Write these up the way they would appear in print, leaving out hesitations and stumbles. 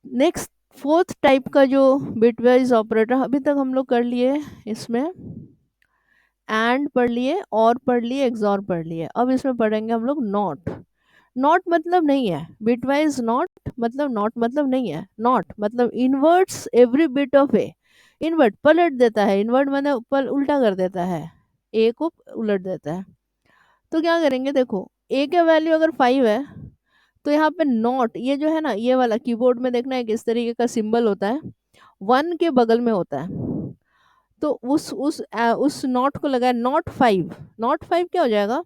Next fourth type का जो bitwise operator अभी तक हम लोग कर लिए, इसमें एंड पढ़ लिए, और पढ़ लिए, एक्सॉर पढ़ लिए। अब इसमें पढ़ेंगे हम लोग नॉट। नॉट मतलब नहीं है, बिटवाइज नॉट मतलब, नॉट मतलब नहीं है, नॉट मतलब inverts every bit of A. Invert पलट देता है, इनवर्ट मतलब उल्टा कर देता है, ए को उलट देता है। तो क्या करेंगे, देखो ए का वैल्यू अगर 5 है, तो यहाँ पे नॉट, ये जो है ना, ये वाला कीबोर्ड में देखना एक इस तरीके का सिंबल होता है, 1 के बगल में होता है। तो उस नॉट को लगाया, नॉट 5। नॉट 5 क्या हो जाएगा,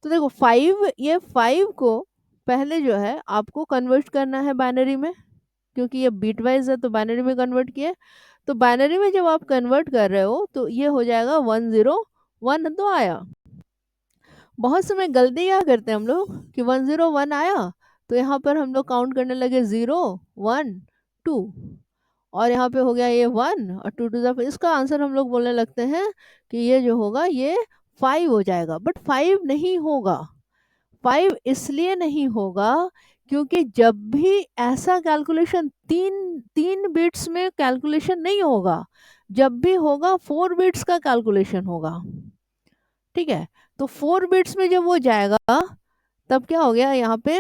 तो देखो 5, ये 5 को पहले जो है आपको कन्वर्ट करना है बाइनरी में, क्योंकि ये बीट वाइज है तो बाइनरी में कन्वर्ट किए। तो बाइनरी में जब आप कन्वर्ट कर रहे हो तो ये हो जाएगा 101, तो आया। बहुत समय गलती क्या करते हैं हम लोग कि 101 आया, तो यहाँ पर हम लोग काउंट करने लगे 0 1 2, और यहाँ पे हो गया ये 1 और 2 इसका आंसर हम लोग बोलने लगते हैं कि ये जो होगा ये 5 हो जाएगा। बट 5 नहीं होगा। 5 इसलिए नहीं होगा क्योंकि जब भी ऐसा कैलकुलेशन, तीन तीन बिट्स में कैलकुलेशन नहीं होगा, जब भी होगा 4 बिट्स का कैलकुलेशन होगा। ठीक है, तो 4 बिट्स में जब वो जाएगा, तब क्या हो गया यहाँ पे,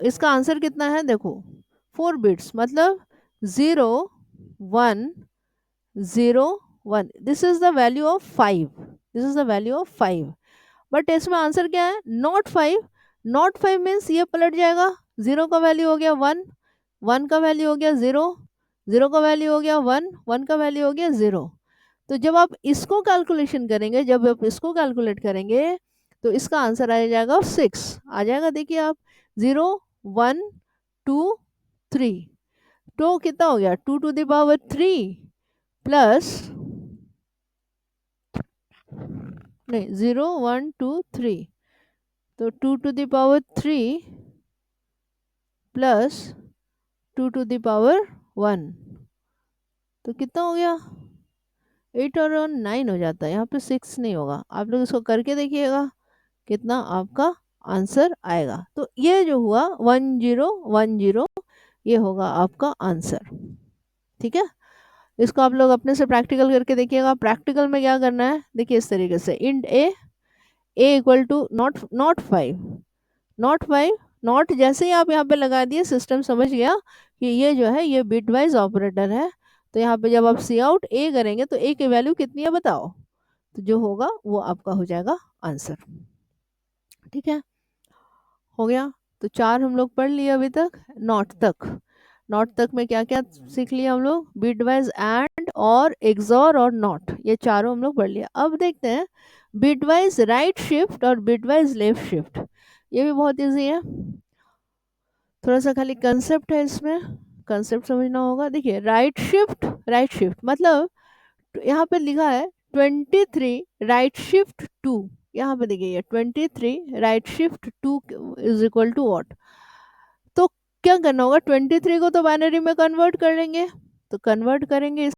इसका आंसर कितना है देखो, 4 बिट्स मतलब 0 1 0 1, this is the value of 5, this is the value of 5। But इसमें आंसर क्या है, नॉट 5। नॉट 5 मीन्स ये पलट जाएगा, 0 का वैल्यू हो गया 1, 1 का वैल्यू हो गया 0, 0 का वैल्यू हो गया 1, 1 का वैल्यू हो गया 0। तो जब आप इसको कैलकुलेशन करेंगे, जब आप इसको कैलकुलेट करेंगे, तो इसका आंसर आ जाएगा 6 आ जाएगा। देखिए आप, 0 1 2 3, तो कितना हो गया, 2 to the power 3 प्लस, नहीं 0 1 2 3, तो 2 to the power 3 plus 2 to the power 1, तो कितना हो गया, 8 और 9 हो जाता है, यहाँ पे 6 नहीं होगा। आप लोग इसको करके देखिएगा कितना आपका आंसर आएगा। तो ये जो हुआ 1010, ये होगा आपका आंसर। ठीक है, इसको आप लोग अपने से प्रैक्टिकल करके देखिएगा। प्रैक्टिकल में क्या करना है, देखिए इस तरीके से, int a equal to not, not 5, not 5, not जैसे ही आप यहाँ पे लगा दिए, सिस्टम समझ गया कि ये जो है ये बिट वाइज ऑपरेटर है। तो यहाँ पे जब आप सी आउट ए करेंगे तो ए की वैल्यू कितनी है बताओ, तो जो होगा वो आपका हो जाएगा आंसर। ठीक है, हो गया। तो 4 हम लोग पढ़ लिए अभी तक, नॉट तक। नॉट तक में क्या क्या सीख लिया हम लोग, बिट वाइज एंड और एक्सॉर और नॉट, ये चारों हम लोग पढ़ लिया। अब देखते हैं बिट वाइज राइट शिफ्ट और बिट वाइज लेफ्ट शिफ्ट। ये भी बहुत ईजी है, थोड़ा सा खाली कंसेप्ट है इसमें, कंसेप्ट समझना होगा। देखिए राइट शिफ्ट, राइट शिफ्ट मतलब यहाँ पे लिखा है 23 राइट शिफ्ट 2, यहाँ पे देखिए ये 23 right shift 2 is equal to what. तो क्या करना होगा, 23 को तो बाइनरी में कन्वर्ट कर लेंगे, तो कन्वर्ट करेंगे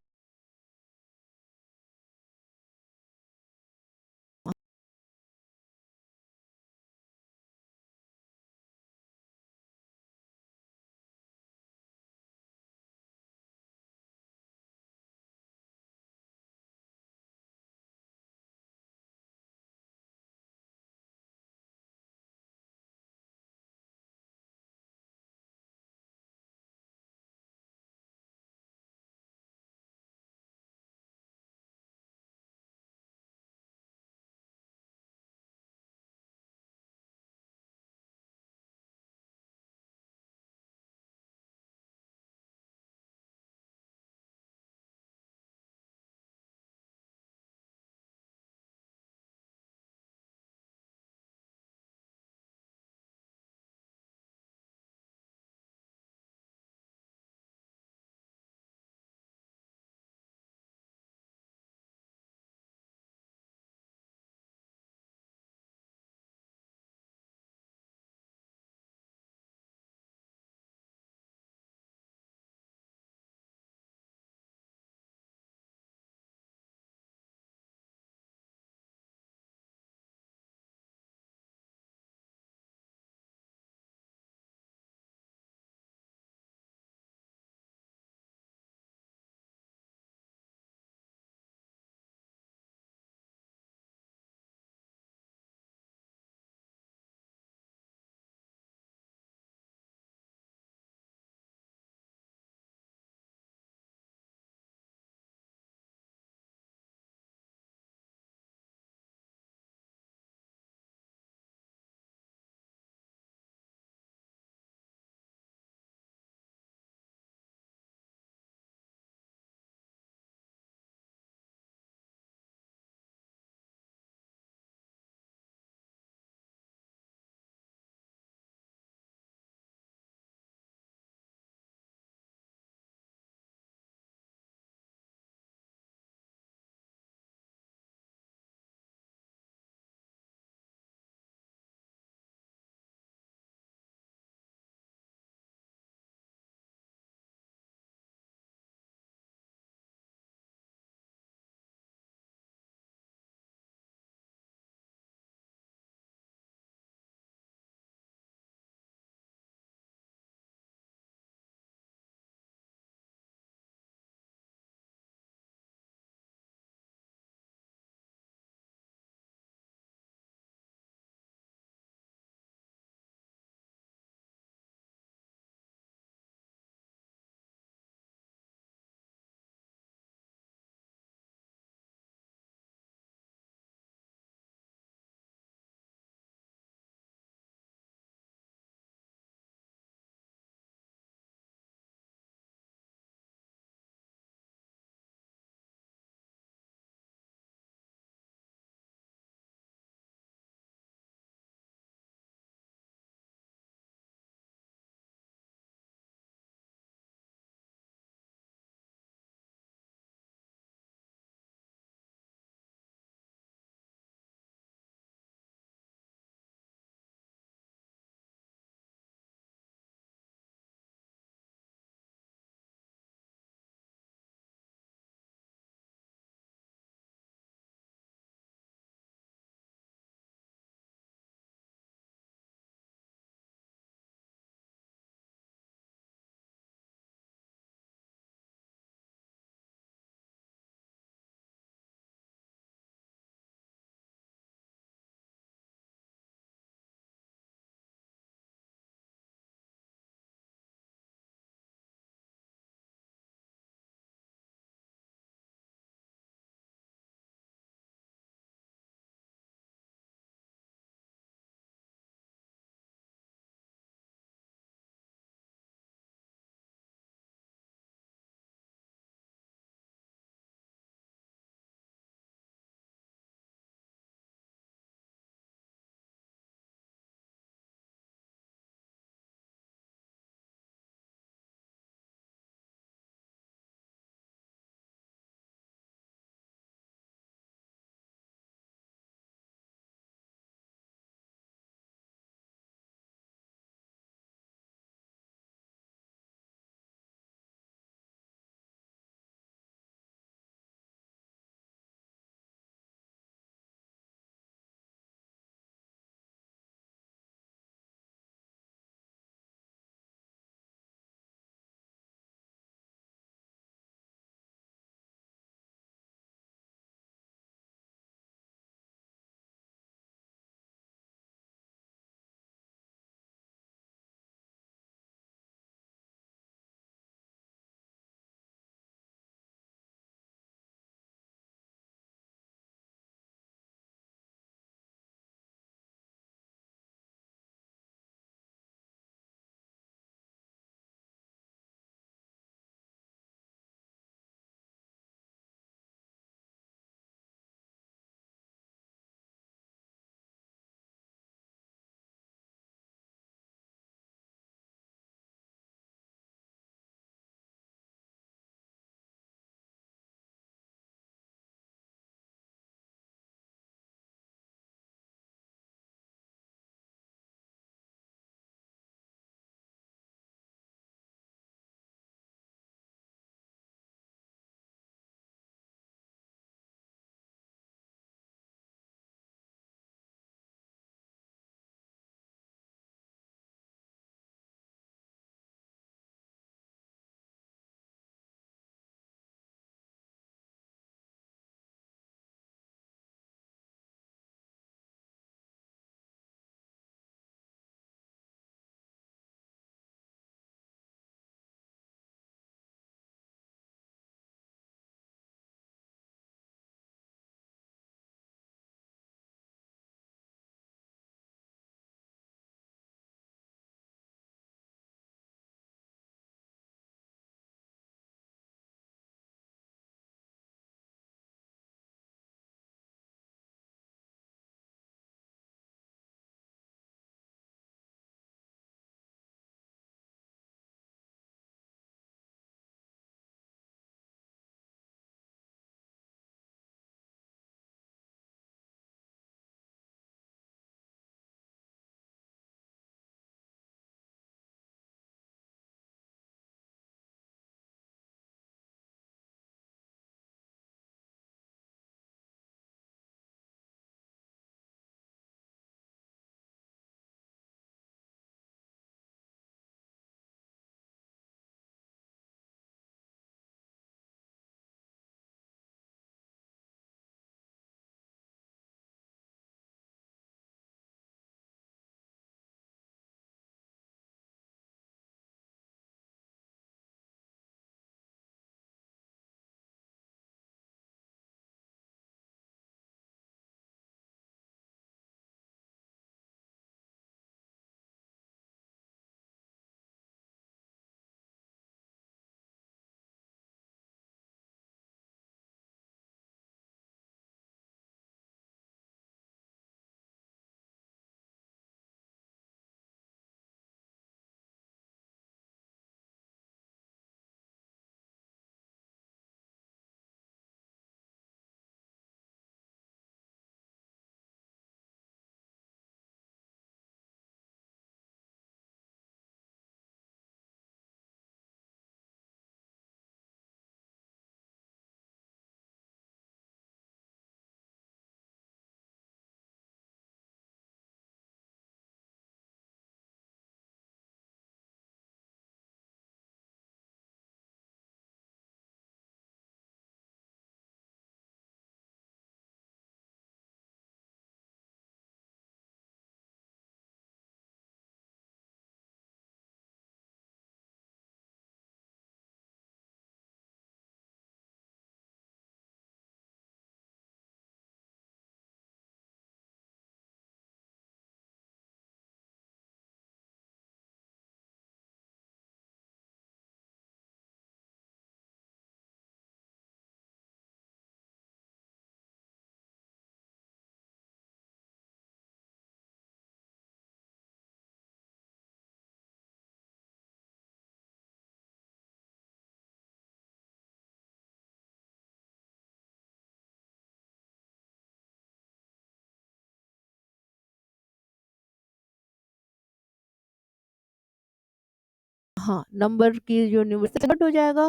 हाँ, नंबर की जो न्यूमरेटर कन्वर्ट हो जाएगा,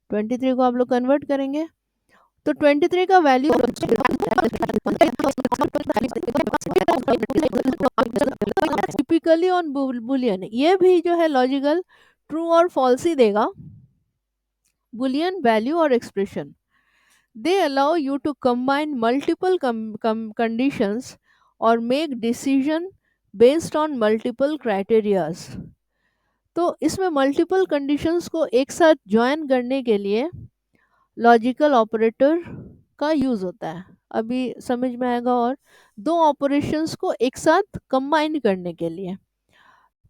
23 को आप लोग कन्वर्ट करेंगे तो 23 का वैल्यू टिपिकली ऑन बुलियन, ये भी जो है लॉजिकल ट्रू और फॉल्स ही देगा, बुलियन वैल्यू और expression. They allow you to combine multiple conditions or make decision based on multiple criterias. तो इसमें मल्टीपल कंडीशंस को एक साथ ज्वाइन करने के लिए लॉजिकल ऑपरेटर का यूज होता है। अभी समझ में आएगा। और दो ऑपरेशंस को एक साथ कंबाइन करने के लिए,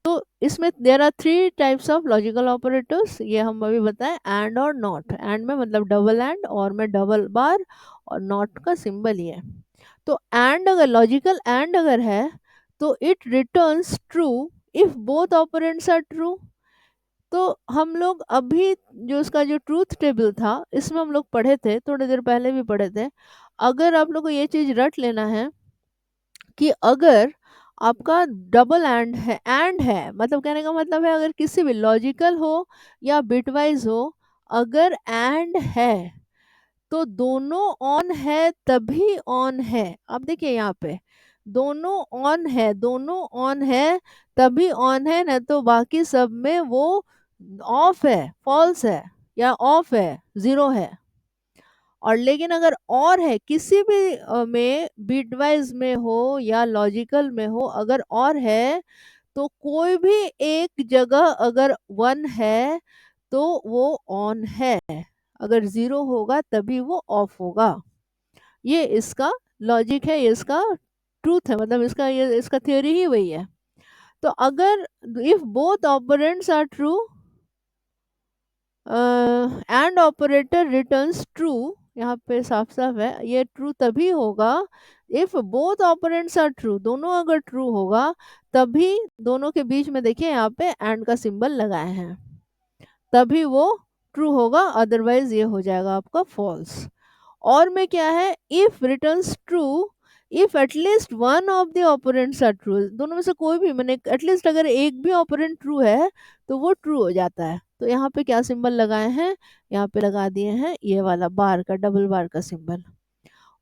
तो इसमें there are 3 types of logical operators, ये हम अभी बताएं, एंड और नॉट। एंड में मतलब डबल एंड, और में डबल बार, और नॉट का सिंबल ही है। तो एंड अगर लॉजिकल एंड अगर है तो it returns true if both operands are true. तो हम लोग अभी जो इसका जो ट्रूथ टेबल था इसमें हम लोग पढ़े थे, थोड़ी देर पहले भी पढ़े थे। अगर आप लोग को ये चीज रट लेना है कि अगर आपका डबल एंड है मतलब कहने का मतलब है अगर किसी भी लॉजिकल हो या बिटवाइज हो, अगर एंड है तो दोनों ऑन है तभी ऑन है। अब देखिए यहाँ पे दोनों ऑन है, दोनों ऑन है तभी ऑन है, न तो बाकी सब में वो ऑफ है, फॉल्स है, या ऑफ है, जीरो है। और लेकिन अगर और है किसी भी में, बिटवाइज में हो या लॉजिकल में हो, अगर और है तो कोई भी एक जगह अगर वन है तो वो ऑन है, अगर जीरो होगा तभी वो ऑफ होगा। ये इसका लॉजिक है, ये इसका ट्रूथ है, मतलब इसका ये इसका थ्योरी ही वही है। तो अगर if both operands are true and operator returns true, यहाँ पे साफ साफ है ये ट्रू तभी होगा if both operands are true, दोनों अगर ट्रू होगा तभी, दोनों के बीच में देखिए यहाँ पे एंड का सिंबल लगाए हैं, तभी वो ट्रू होगा, अदरवाइज ये हो जाएगा आपका फॉल्स। और में क्या है, if returns true if at least one of the operands are true, दोनों में से कोई भी, मैंने एटलीस्ट अगर एक भी ऑपरेंट ट्रू है तो वो ट्रू हो जाता है। तो यहाँ पे क्या सिंबल लगाए हैं, यहाँ पे लगा दिए हैं ये वाला बार का, डबल बार का सिंबल।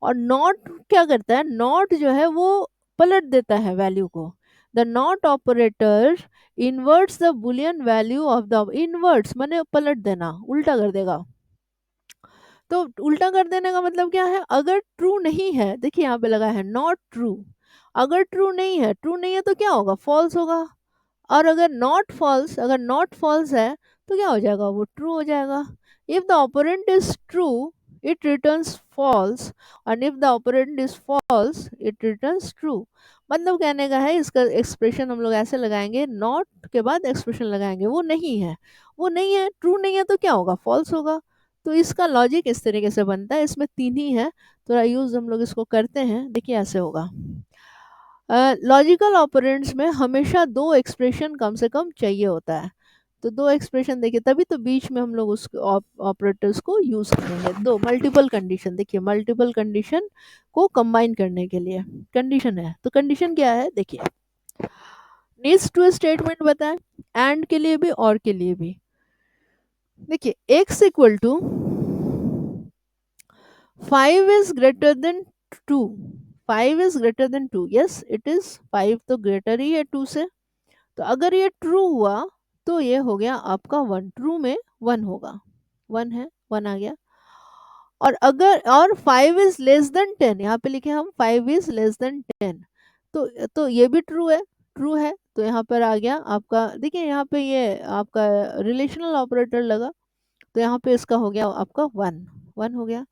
और नॉट क्या करता है, नॉट जो है वो पलट देता है वैल्यू को। The not operator इन्वर्ट्स the Boolean value of the, इन्वर्ट्स माने पलट देना, उल्टा कर देगा। तो उल्टा कर देने का मतलब क्या है, अगर ट्रू नहीं है, देखिए यहाँ पे लगा है नॉट ट्रू, अगर ट्रू नहीं है, ट्रू नहीं है तो क्या होगा, फॉल्स होगा। और अगर नॉट फॉल्स, अगर नॉट फॉल्स है तो क्या हो जाएगा, वो ट्रू हो जाएगा। If the operand is true it returns false, और if the operand is false it returns true. मतलब कहने का है, इसका एक्सप्रेशन हम लोग ऐसे लगाएंगे, नॉट के बाद एक्सप्रेशन लगाएंगे, वो नहीं है, वो नहीं है, ट्रू नहीं है तो क्या होगा, फॉल्स होगा। तो इसका लॉजिक इस तरीके से बनता है, इसमें 3 ही है, थोड़ा यूज हम लोग इसको करते हैं। देखिए ऐसे होगा, लॉजिकल ऑपरेंड्स में हमेशा 2 एक्सप्रेशन कम से कम चाहिए होता है। तो 2 एक्सप्रेशन देखिए, तभी तो बीच में हम लोग उस ऑपरेटर्स को यूज करेंगे। 2 मल्टीपल कंडीशन, देखिए मल्टीपल कंडीशन को कंबाइन करने के लिए कंडीशन है। तो कंडीशन क्या है, देखिए नीड्स टू स्टेटमेंट बताएं, एंड के लिए भी और के लिए भी। देखिए x equal to 5 is greater than 2, 5 is greater than 2, yes it is, 5 तो ग्रेटर ही है 2 से। तो अगर ये ट्रू हुआ तो ये हो गया आपका 1, ट्रू में 1 होगा, 1 है, 1 आ गया। और अगर, और 5 इज लेस देन 10, यहाँ पे लिखे हम 5 इज लेस देन 10, तो ये भी ट्रू है, ट्रू है, तो यहाँ पर आ गया आपका, देखिए यहाँ पे ये आपका रिलेशनल ऑपरेटर लगा, तो यहाँ पे इसका हो गया आपका 1, 1 हो गया।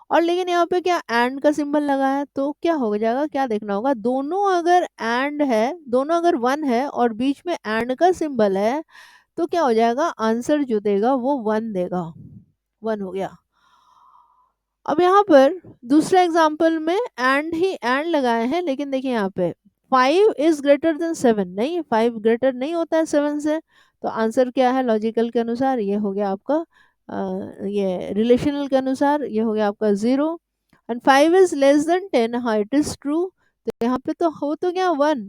और लेकिन यहाँ पे क्या एंड का सिंबल लगा है, तो क्या हो जाएगा, क्या देखना होगा, दोनों अगर एंड है, दोनों अगर 1 है और बीच में एंड का सिंबल है, तो क्या हो जाएगा, आंसर जो देगा वो 1 देगा, 1 हो गया। अब यहाँ पर दूसरा एग्जाम्पल में एंड ही एंड लगाए हैं, लेकिन देखिए यहाँ पे 5 इज ग्रेटर देन 7, नहीं 5 ग्रेटर नहीं होता है 7 से, तो आंसर क्या है, लॉजिकल के अनुसार ये हो गया आपका ये रिलेशनल के अनुसार ये हो गया आपका 0। एंड 5 इज लेस देन 10, हाँ इट इज ट्रू, तो यहाँ पे तो हो तो गया 1,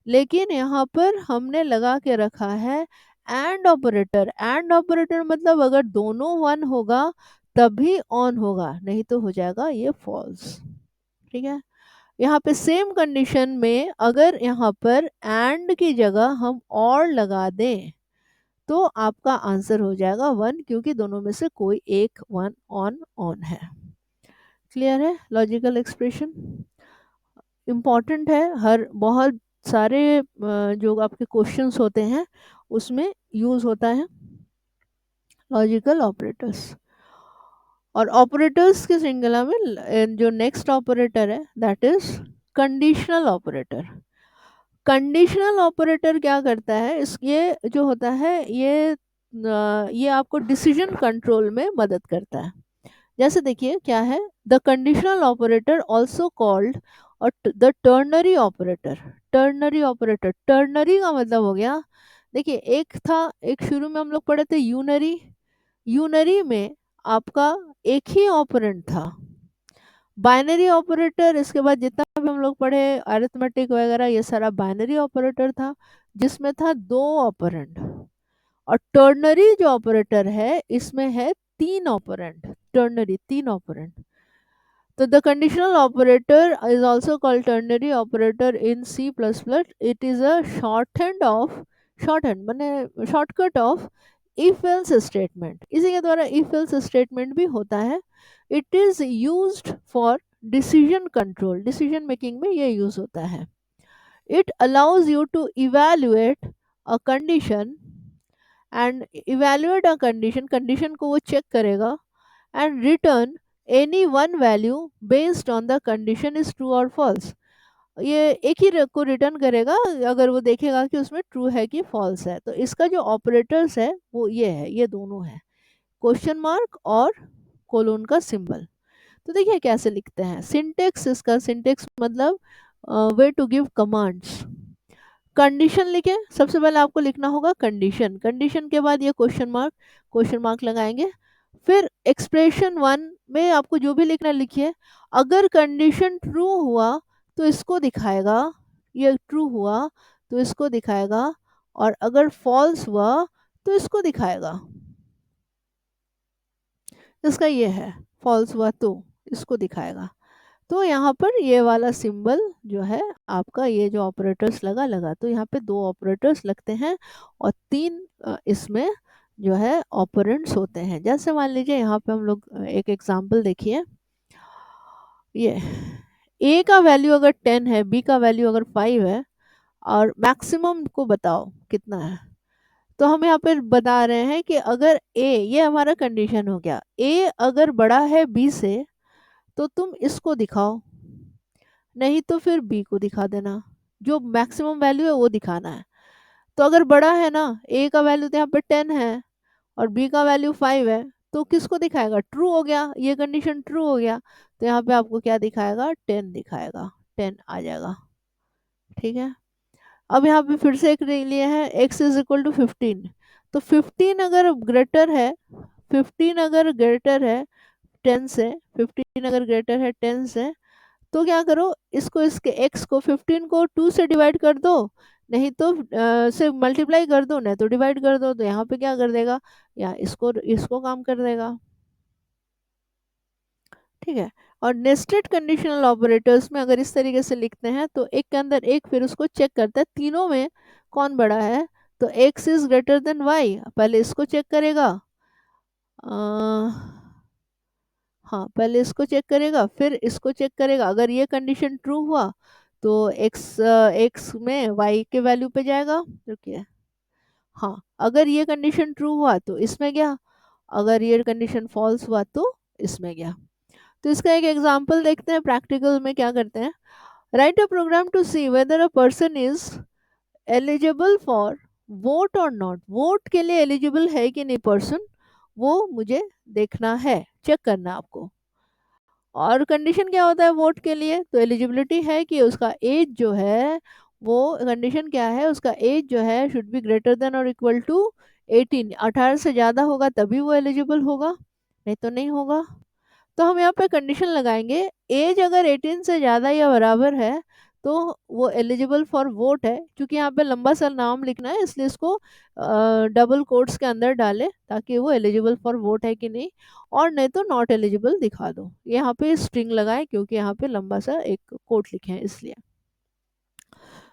लेकिन यहाँ पर हमने लगा के रखा है एंड ऑपरेटर मतलब अगर दोनों 1 होगा तभी ऑन होगा, नहीं तो हो जाएगा ये फॉल्स। ठीक है, यहाँ पे सेम कंडीशन में अगर यहाँ पर एंड की जगह हम और लगा दें तो आपका आंसर हो जाएगा 1, क्योंकि दोनों में से कोई एक 1 ऑन ऑन है। क्लियर है? लॉजिकल एक्सप्रेशन इम्पॉर्टेंट है, हर बहुत सारे जो आपके क्वेश्चंस होते हैं उसमें यूज होता है लॉजिकल ऑपरेटर्स। और ऑपरेटर्स के श्रृंखला में जो नेक्स्ट ऑपरेटर है that is conditional operator. Conditional operator क्या करता है, इस ये जो होता है ये आपको डिसीजन कंट्रोल में मदद करता है। जैसे देखिए क्या है, the conditional operator also called और the ternary operator. Ternary operator, ternary का मतलब हो गया, देखिए एक था, एक शुरू में हम लोग पढ़े थे यूनरी। यूनरी में आपका एक ही ऑपरेंड था। बाइनरी ऑपरेटर, इसके बाद जितना भी हम लोग पढ़े अरिथमेटिक वगैरह, ये सारा बाइनरी ऑपरेटर था जिसमें था 2 ऑपरेंड। और टर्नरी जो ऑपरेटर है इसमें है 3 ऑपरेंड। Ternary 3 operand. तो the conditional operator is also called ternary operator in C++। It is a shorthand मैंने shortcut of if else statement. इसी के द्वारा इफ एल्स स्टेटमेंट भी होता है। It is used for decision control, decision making में ये use होता है। It allows you to evaluate a condition and evaluate a condition, condition को वो चेक करेगा and return any one value based on the condition is true और false. ये एक ही को रिटर्न करेगा अगर वो देखेगा कि उसमें ट्रू है कि फॉल्स है। तो इसका जो ऑपरेटर्स है वो ये है, ये दोनों है, क्वेश्चन मार्क और कोलोन का सिंबल। तो देखिए कैसे लिखते हैं सिंटेक्स। इसका सिंटेक्स मतलब way to give commands. Condition लिखे, सबसे पहले आपको लिखना होगा कंडीशन, कंडीशन के बाद ये क्वेश्चन मार्क लगाएंगे। फिर एक्सप्रेशन 1 में आपको जो भी लिखना लिखिए। अगर कंडीशन ट्रू हुआ तो इसको दिखाएगा, ये ट्रू हुआ तो इसको दिखाएगा, और अगर फॉल्स हुआ तो इसको दिखाएगा। इसका ये है, फॉल्स हुआ तो इसको दिखाएगा। तो यहाँ पर ये वाला सिंबल जो है आपका, ये जो ऑपरेटर्स लगा तो यहाँ पे 2 ऑपरेटर्स लगते हैं और 3 इसमें जो है ऑपरेंड्स होते हैं। जैसे मान लीजिए यहाँ पे हम लोग एक एग्जांपल देखिए, ये a का वैल्यू अगर 10 है, b का वैल्यू अगर 5 है, और मैक्सिमम को बताओ कितना है। तो हम यहाँ पे बता रहे हैं कि अगर a, ये हमारा कंडीशन हो गया, a अगर बड़ा है b से तो तुम इसको दिखाओ, नहीं तो फिर बी को दिखा देना, जो मैक्सिमम वैल्यू है वो दिखाना है। तो अगर बड़ा है ना, ए का वैल्यू तो यहाँ पे 10 है और बी का वैल्यू 5 है, तो किसको दिखाएगा, ट्रू हो गया, ये कंडीशन ट्रू हो गया। तो यहाँ पे आपको क्या दिखाएगा, 10 दिखाएगा, 10 आ जाएगा। ठीक है, अब यहाँ पे फिर से एक लिए है x इज इक्वल टू 15। तो 15 अगर ग्रेटर है, 15 अगर ग्रेटर है 10 से, 15 अगर ग्रेटर है 10 से, तो क्या करो, इसको, इसके x को 15 को 2 से डिवाइड कर दो, नहीं तो से मल्टीप्लाई कर दो, नहीं तो डिवाइड कर दो। तो यहाँ पे क्या कर देगा, यहाँ इसको इसको काम कर देगा। ठीक है, और नेस्टेड कंडीशनल ऑपरेटर्स में अगर इस तरीके से लिखते हैं तो एक के अंदर एक, फिर उसको चेक करता है तीनों में कौन बड़ा है। तो x is greater then y, पहले इसको चेक करेगा, हाँ पहले इसको चेक करेगा फिर इसको चेक करेगा। अगर ये कंडीशन ट्रू हुआ तो x में y के वैल्यू पे जाएगा, रुकिए, हाँ अगर ये कंडीशन ट्रू हुआ तो इसमें गया, अगर ये कंडीशन फॉल्स हुआ तो इसमें गया। तो इसका एक एग्जांपल देखते हैं प्रैक्टिकल में क्या करते हैं। Write a program to see whether a person is eligible for vote और नॉट। वोट के लिए एलिजिबल है कि नहीं पर्सन, वो मुझे देखना है, चेक करना है आपको। और कंडीशन क्या होता है वोट के लिए, तो एलिजिबिलिटी है कि उसका एज जो है, वो कंडीशन क्या है, उसका एज जो है शुड बी ग्रेटर देन और इक्वल टू 18, 18 से ज़्यादा होगा तभी वो एलिजिबल होगा, नहीं तो नहीं होगा। तो हम यहाँ पे कंडीशन लगाएंगे, एज अगर 18 से ज़्यादा या बराबर है तो वो एलिजिबल फॉर वोट है। क्योंकि यहाँ पे लंबा सा नाम लिखना है, इसलिए इसको डबल कोट्स के अंदर डाले ताकि वो एलिजिबल फॉर वोट है कि नहीं, और नहीं तो नॉट एलिजिबल दिखा दो। यहाँ पे स्ट्रिंग लगाए क्योंकि यहाँ पे लंबा सा एक कोट लिखे हैं इसलिए।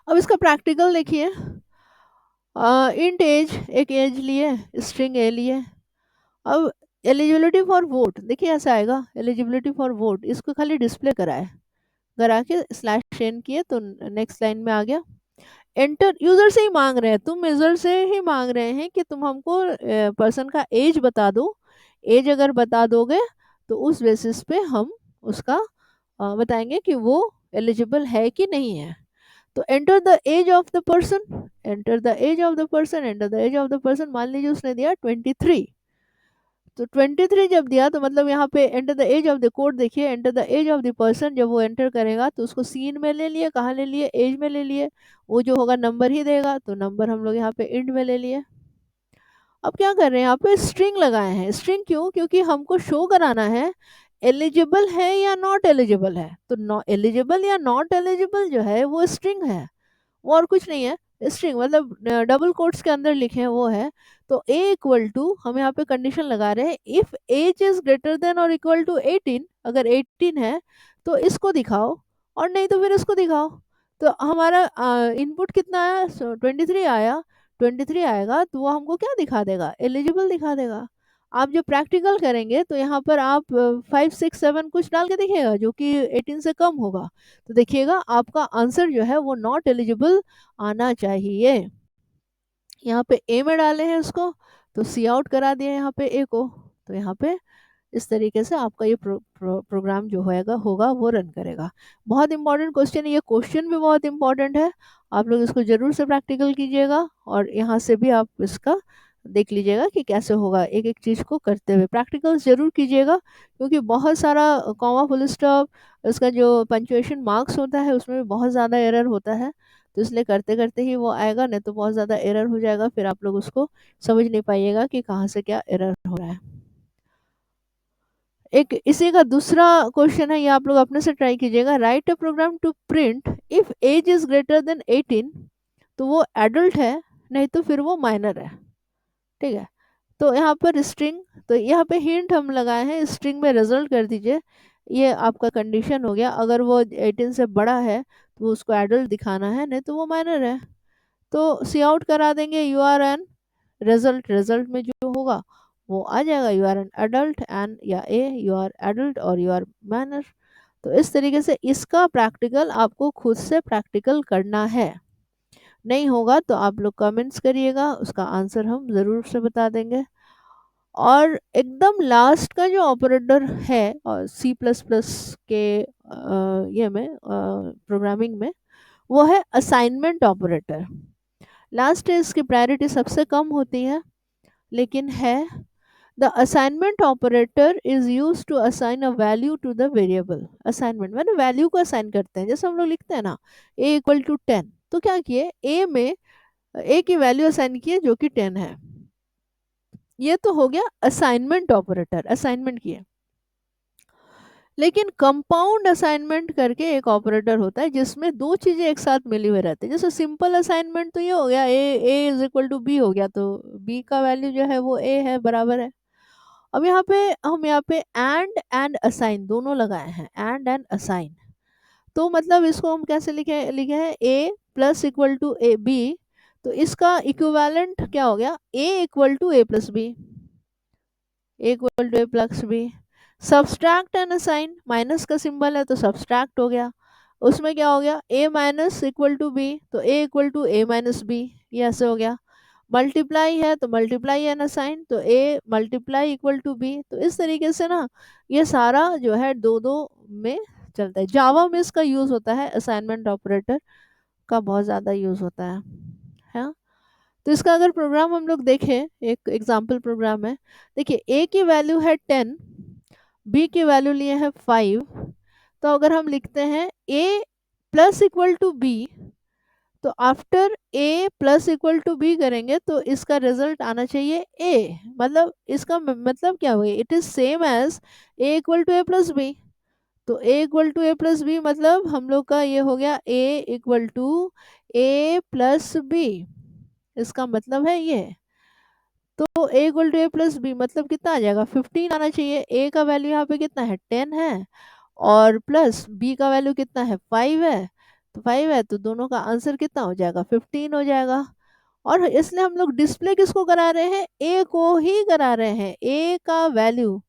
अब इसका प्रैक्टिकल देखिए। इंट एज, एक एज लिए, स्ट्रिंग ए लिए। अब एलिजिबिलिटी फॉर वोट देखिए ऐसा आएगा, एलिजिबिलिटी फॉर वोट, इसको खाली डिस्प्ले कराए, करा के स्लैश एन किए तो नेक्स्ट लाइन में आ गया। एंटर, यूजर से ही मांग रहे हैं, तुम यूजर से ही मांग रहे हैं कि तुम हमको पर्सन का एज बता दो। एज अगर बता दोगे तो उस बेसिस पे हम उसका बताएंगे कि वो एलिजिबल है कि नहीं है। तो enter the age of the person, enter the age of the person, enter the age of the person, मान लीजिए उसने दिया 23। तो 23 जब दिया तो मतलब यहाँ पे enter the age of the code, देखिए enter the age of the person, जब वो एंटर करेगा तो उसको सीन में ले लिए, कहाँ ले लिए, एज में ले लिए। वो जो होगा नंबर ही देगा, तो नंबर हम लोग यहाँ पे इंट में ले लिए। अब क्या कर रहे हैं, यहाँ पे स्ट्रिंग लगाए हैं। स्ट्रिंग क्यों, क्योंकि हमको शो कराना है एलिजिबल है या नॉट एलिजिबल है। तो एलिजिबल या नॉट एलिजिबल जो है वो स्ट्रिंग है, वो और कुछ नहीं है। स्ट्रिंग मतलब डबल कोट्स के अंदर लिखे हैं वो है। तो a इक्वल टू, हम यहाँ पे कंडीशन लगा रहे हैं, if age is greater than और इक्वल टू 18, अगर 18 है तो इसको दिखाओ, और नहीं तो फिर इसको दिखाओ। तो हमारा इनपुट कितना आया, 23 आया। 23 आएगा तो वो हमको क्या दिखा देगा, एलिजिबल दिखा देगा। आप जो प्रैक्टिकल करेंगे तो यहाँ पर आप 5 6 7 कुछ डाल के देखिएगा जो कि 18 से कम होगा, तो देखिएगा आपका आंसर जो है वो नॉट एलिजिबल आना चाहिए। यहाँ पे ए में डाले हैं उसको, तो सी आउट करा दिया यहाँ पे ए को। तो यहाँ पे इस तरीके से आपका ये प्रोग्राम जो होगा वो रन करेगा। बहुत इंपॉर्टेंट क्वेश्चन है, ये क्वेश्चन भी बहुत इंपॉर्टेंट है। आप लोग इसको जरूर से प्रैक्टिकल कीजिएगा, और यहाँ से भी आप इसका देख लीजिएगा कि कैसे होगा। एक एक चीज़ को करते हुए प्रैक्टिकल्स जरूर कीजिएगा, क्योंकि बहुत सारा कॉमा फुल स्टॉप, इसका जो पंचुएशन मार्क्स होता है उसमें भी बहुत ज़्यादा एरर होता है। तो इसलिए करते करते ही वो आएगा, नहीं तो बहुत ज़्यादा एरर हो जाएगा, फिर आप लोग उसको समझ नहीं पाइएगा कि कहाँ से क्या एरर हो रहा है। एक इसी का दूसरा क्वेश्चन है, ये आप लोग अपने से ट्राई कीजिएगा। Write a program to print if age is greater than 18, तो वो एडल्ट है, नहीं तो फिर वो माइनर है। ठीक है, तो यहाँ पर स्ट्रिंग, तो यहाँ पे हिंट हम लगाए हैं, स्ट्रिंग में रिजल्ट कर दीजिए। ये आपका कंडीशन हो गया, अगर वो 18 से बड़ा है तो उसको एडल्ट दिखाना है, नहीं तो वो माइनर है। तो सी आउट करा देंगे you are an result, result में जो होगा वो आ जाएगा, you are an adult, an या ए, यू आर एडल्ट और यू आर माइनर। तो इस तरीके से इसका प्रैक्टिकल आपको खुद से प्रैक्टिकल करना है। नहीं होगा तो आप लोग कमेंट्स करिएगा, उसका आंसर हम ज़रूर से बता देंगे। और एकदम लास्ट का जो ऑपरेटर है और सी प्लस प्लस के ये में प्रोग्रामिंग में, वो है असाइनमेंट ऑपरेटर। लास्ट है, इसकी प्रायोरिटी सबसे कम होती है, लेकिन है। The assignment operator is use to assign a value to the variable. Assignment मैंने वैल्यू को असाइन करते हैं, जैसे हम लोग लिखते हैं ना a इक्वल टू 10, तो क्या किए, a में a की वैल्यू असाइन किए जो कि 10 है। ये तो हो गया असाइनमेंट ऑपरेटर, असाइनमेंट किए। लेकिन कंपाउंड असाइनमेंट करके एक ऑपरेटर होता है जिसमें दो चीजें एक साथ मिली हुई रहती है। जैसे सिंपल असाइनमेंट तो ये हो गया, ए इज इक्वल टू बी हो गया, तो बी का वैल्यू जो है वो ए है, बराबर है। अब यहाँ पे हम यहाँ पे एंड असाइन दोनों लगाए हैं, एंड असाइन। तो मतलब इसको हम कैसे लिखे लिखे हैं, A plus equal to A B, तो इसका इक्विवेलेंट क्या हो गया, A equal to A plus B, A equal to A plus B. Subtract and assign, minus का सिंबल है तो सब्सट्रैक्ट हो गया, उसमें क्या हो गया, a minus equal to B, तो a equal to a minus b, ये ऐसे हो गया। मल्टीप्लाई है तो मल्टीप्लाई एंड असाइन, तो a multiply equal to B. तो इस तरीके से ना ये सारा जो है दो दो में चलता है। जावा में इसका यूज होता है, असाइनमेंट ऑपरेटर का बहुत ज़्यादा यूज होता है। तो इसका अगर प्रोग्राम हम लोग देखें, एक एग्जाम्पल प्रोग्राम है, देखिए a की वैल्यू है 10, b की वैल्यू लिए है 5। तो अगर हम लिखते हैं a plus equal to B, तो after a plus equal to B करेंगे तो इसका रिजल्ट आना चाहिए a। मतलब इसका मतलब क्या हुआ, it is same as a equal to A plus b. तो a equal to A plus b मतलब हम लोग का ये हो गया a equal to A plus b, इसका मतलब है ये। तो a equal to A plus b मतलब कितना आ जाएगा, 15 आना चाहिए। a का वैल्यू यहाँ पे कितना है, 10 है, और प्लस b का वैल्यू कितना है, 5 है। तो 5 है तो दोनों का आंसर कितना हो जाएगा, 15 हो जाएगा। और इसलिए हम लोग डिस्प्ले किसको करा रहे हैं, a को ही करा रहे हैं। a का वैल्यू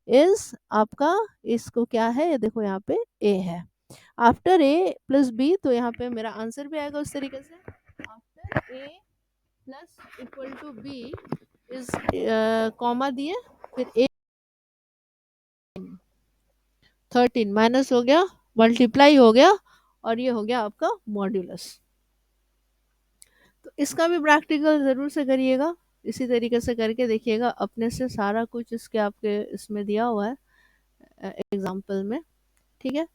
इज आपका, इसको क्या है ये देखो यहाँ पे a है। आफ्टर a प्लस b, तो यहाँ पे मेरा आंसर भी आएगा उस तरीके से, after a plus equal to b is comma दिए, फिर a 13 माइनस हो गया, मल्टीप्लाई हो गया, और ये हो गया आपका मॉड्यूलस। तो इसका भी प्रैक्टिकल ज़रूर से करिएगा, इसी तरीके से करके देखिएगा, अपने से सारा कुछ इसके आपके इसमें दिया हुआ है एग्जाम्पल में, ठीक है।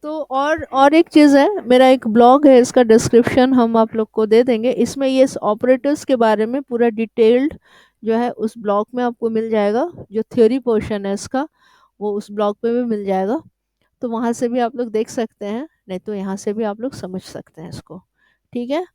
तो और एक चीज़ है, मेरा एक ब्लॉग है, इसका डिस्क्रिप्शन हम आप लोग को दे देंगे, इसमें ये ऑपरेटर्स के बारे में पूरा डिटेल्ड जो है उस ब्लॉग में आपको मिल जाएगा। जो थ्योरी पोर्शन है इसका वो उस ब्लॉग पे भी मिल जाएगा, तो वहाँ से भी आप लोग देख सकते हैं, नहीं तो यहाँ से भी आप लोग समझ सकते हैं इसको, ठीक है।